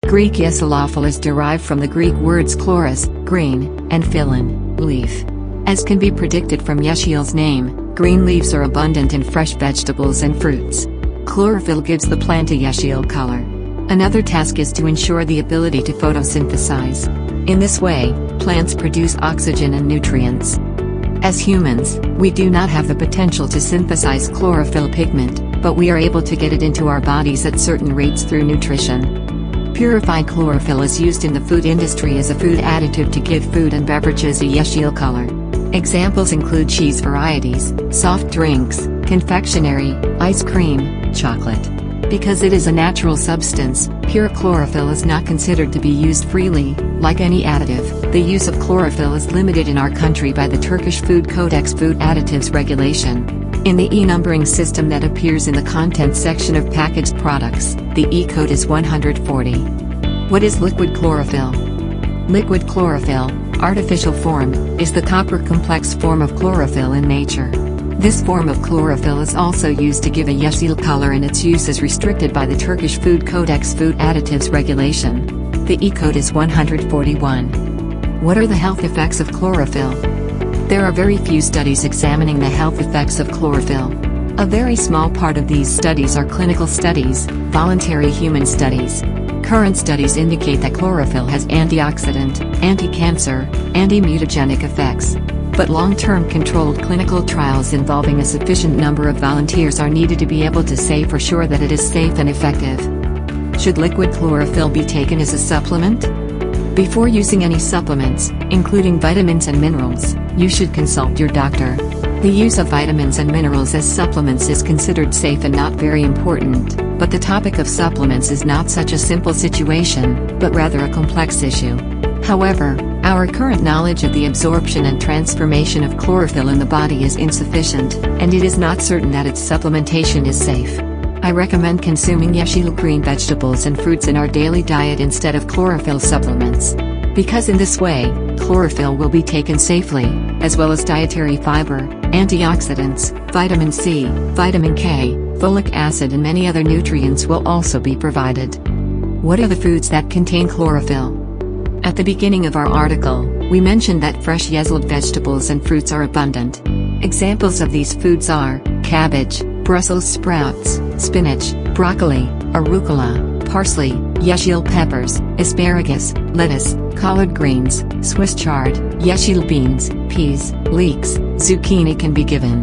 Greek yesilophil is derived from the Greek words chloros, green, and phyllon, leaf. As can be predicted from yesil's name, green leaves are abundant in fresh vegetables and fruits. Chlorophyll gives the plant a yesil color. Another task is to ensure the ability to photosynthesize. In this way, plants produce oxygen and nutrients. As humans, we do not have the potential to synthesize chlorophyll pigment, but we are able to get it into our bodies at certain rates through nutrition. Purified chlorophyll is used in the food industry as a food additive to give food and beverages a yesil color. Examples include cheese varieties, soft drinks, confectionery, ice cream, chocolate. Because it is a natural substance, pure chlorophyll is not considered to be used freely. Like any additive, the use of chlorophyll is limited in our country by the Turkish Food Codex Food Additives Regulation. In the E-numbering system that appears in the contents section of packaged products, the E-code is 140. What is liquid chlorophyll? Liquid chlorophyll, artificial form, is the copper complex form of chlorophyll in nature. This form of chlorophyll is also used to give a yesil color, and its use is restricted by the Turkish Food Codex Food Additives Regulation. The E-code is 141. What are the health effects of chlorophyll? There are very few studies examining the health effects of chlorophyll. A very small part of these studies are clinical studies, voluntary human studies. Current studies indicate that chlorophyll has antioxidant, anti-cancer, anti-mutagenic effects. But long-term controlled clinical trials involving a sufficient number of volunteers are needed to be able to say for sure that it is safe and effective. Should liquid chlorophyll be taken as a supplement? Before using any supplements, including vitamins and minerals, you should consult your doctor. The use of vitamins and minerals as supplements is considered safe and not very important, but the topic of supplements is not such a simple situation, but rather a complex issue. However, our current knowledge of the absorption and transformation of chlorophyll in the body is insufficient, and it is not certain that its supplementation is safe. I recommend consuming yesil green vegetables and fruits in our daily diet instead of chlorophyll supplements. Because in this way, chlorophyll will be taken safely, as well as dietary fiber, antioxidants, vitamin C, vitamin K, folic acid and many other nutrients will also be provided. What are the foods that contain chlorophyll? At the beginning of our article, we mentioned that fresh yesil vegetables and fruits are abundant. Examples of these foods are cabbage, Brussels sprouts, spinach, broccoli, arugula, parsley, yesil peppers, asparagus, lettuce, collard greens, Swiss chard, yesil beans, peas, leeks, zucchini can be given.